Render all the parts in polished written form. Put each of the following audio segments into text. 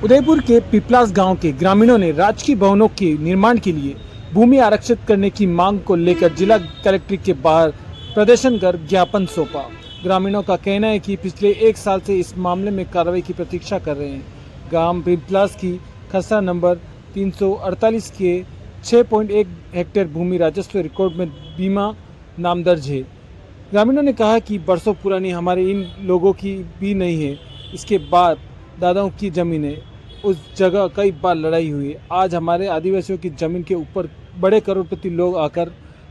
उदयपुर के पिपलास गांव के ग्रामीणों ने राजकीय भवनों के निर्माण के लिए भूमि आरक्षित करने की मांग को लेकर जिला कलेक्ट्रेट के बाहर प्रदर्शन कर ज्ञापन सौंपा। ग्रामीणों का कहना है कि पिछले 1 साल से इस मामले में कार्रवाई की प्रतीक्षा कर रहे हैं। गांव पिपलास की खसरा नंबर 348 के 6.1 हेक्टेयर भूमि राजस्व रिकॉर्ड में बीमा नाम दर्ज है। ग्रामीणों ने कहा कि बरसों पुरानी हमारे इन लोगों की भी नहीं है। इसके बाद दादाओं की ज़मीन है, उस जगह कई बार लड़ाई हुई। आज हमारे आदिवासियों की ज़मीन के ऊपर बड़े करोड़पति लोग आकर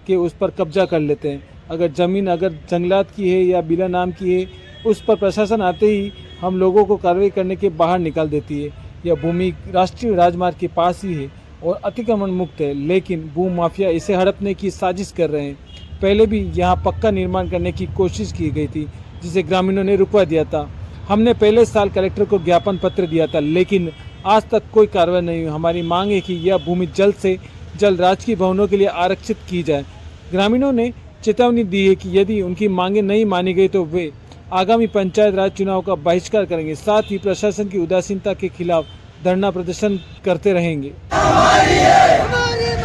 के उस पर कब्जा कर लेते हैं। अगर ज़मीन जंगलात की है या बिला नाम की है, उस पर प्रशासन आते ही हम लोगों को कार्रवाई करने के बाहर निकाल देती है। यह भूमि राष्ट्रीय राजमार्ग के पास ही है और अतिक्रमण मुक्त है, लेकिन भू माफिया इसे हड़पने की साजिश कर रहे हैं। पहले भी यहाँ पक्का निर्माण करने की कोशिश की गई थी, जिसे ग्रामीणों ने रुकवा दिया था। हमने पहले साल कलेक्टर को ज्ञापन पत्र दिया था, लेकिन आज तक कोई कार्रवाई नहीं हुई। हमारी मांग है कि यह भूमि जल्द से जल्द राजकीय भवनों के लिए आरक्षित की जाए। ग्रामीणों ने चेतावनी दी है कि यदि उनकी मांगें नहीं मानी गई तो वे आगामी पंचायत राज चुनाव का बहिष्कार करेंगे। साथ ही प्रशासन की उदासीनता के खिलाफ धरना प्रदर्शन करते रहेंगे। हमारी मांगे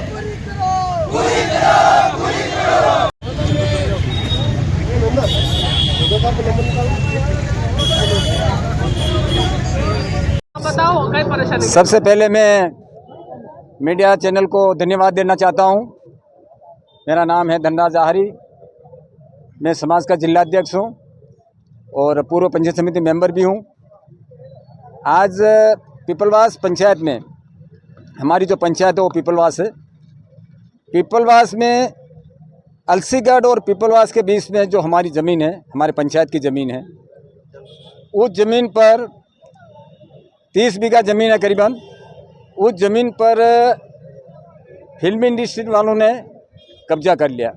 पूरी करो, पूरी करो, पूरी करो। बताओ क्या परेशानी। सबसे पहले मैं मीडिया चैनल को धन्यवाद देना चाहता हूं। मेरा नाम है धनराज आहारी, मैं समाज का जिलाध्यक्ष हूं और पूर्व पंचायत समिति मेंबर भी हूं। आज पीपलवास पंचायत में, हमारी जो पंचायत है वो पीपलवास है। पीपलवास में अलसीगढ़ और पीपलवास के बीच में जो हमारी ज़मीन है, हमारे पंचायत की ज़मीन है, उस ज़मीन पर 30 बीघा ज़मीन है करीबन। उस ज़मीन पर फिल्म इंडस्ट्री वालों ने कब्जा कर लिया।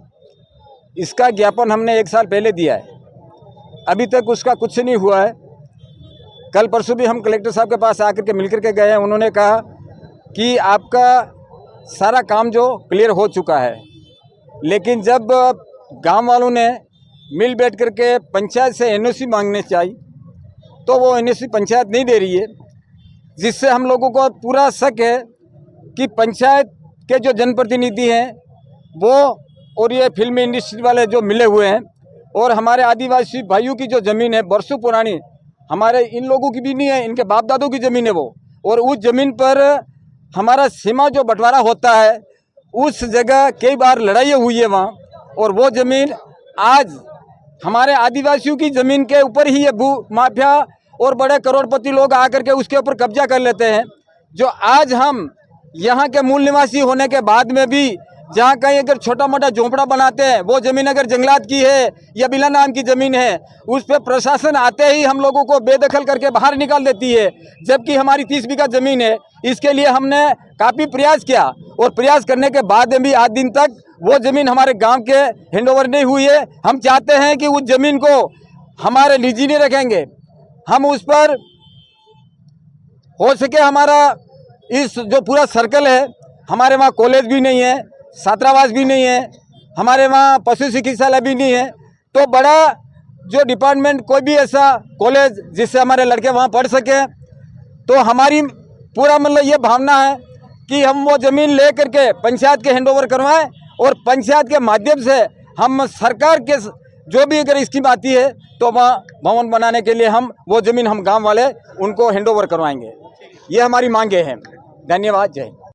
इसका ज्ञापन हमने 1 साल पहले दिया है, अभी तक उसका कुछ नहीं हुआ है। कल परसों भी हम कलेक्टर साहब के पास आकर के मिलकर के गए हैं। उन्होंने कहा कि आपका सारा काम जो क्लियर हो चुका है, लेकिन जब गांव वालों ने मिल बैठ करके पंचायत से एनओसी मांगने चाहिए तो वो एनओसी पंचायत नहीं दे रही है, जिससे हम लोगों को पूरा शक है कि पंचायत के जो जनप्रतिनिधि हैं वो और ये फिल्म इंडस्ट्री वाले जो मिले हुए हैं, और हमारे आदिवासी भाइयों की जो ज़मीन है बरसों पुरानी, हमारे इन लोगों की भी नहीं है, इनके बाप दादों की ज़मीन है वो। और उस ज़मीन पर हमारा सीमा जो बंटवारा होता है, उस जगह कई बार लड़ाई हुई है वहाँ, और वो ज़मीन आज हमारे आदिवासियों की ज़मीन के ऊपर ही ये भू माफिया और बड़े करोड़पति लोग आकर के उसके ऊपर कब्जा कर लेते हैं। जो आज हम यहाँ के मूल निवासी होने के बाद में भी जहाँ कहीं अगर छोटा मोटा झोंपड़ा बनाते हैं, वो ज़मीन अगर जंगलात की है या बिला नाम की ज़मीन है, उस पर प्रशासन आते ही हम लोगों को बेदखल करके बाहर निकाल देती है, जबकि हमारी 30 बीघा ज़मीन है। इसके लिए हमने काफ़ी प्रयास किया और प्रयास करने के बाद भी आज दिन तक वो ज़मीन हमारे गाँव के हैंडओवर नहीं हुई है। हम चाहते हैं कि उस ज़मीन को हमारे निजी नहीं रखेंगे, हम उस पर हो सके हमारा इस जो पूरा सर्कल है, हमारे वहाँ कॉलेज भी नहीं है, छात्रावास भी नहीं है, हमारे वहाँ पशु चिकित्सालय भी नहीं है, तो बड़ा जो डिपार्टमेंट कोई भी ऐसा कॉलेज जिससे हमारे लड़के वहाँ पढ़ सकें, तो हमारी पूरा मतलब ये भावना है कि हम वो ज़मीन ले करके पंचायत के हैंडओवर करवाएं और पंचायत के माध्यम से हम सरकार के जो भी अगर स्कीम आती है तो वहाँ भवन बनाने के लिए हम वो ज़मीन हम गांव वाले उनको हैंडओवर करवाएंगे। ये हमारी मांगे हैं। धन्यवाद। जय हिंद।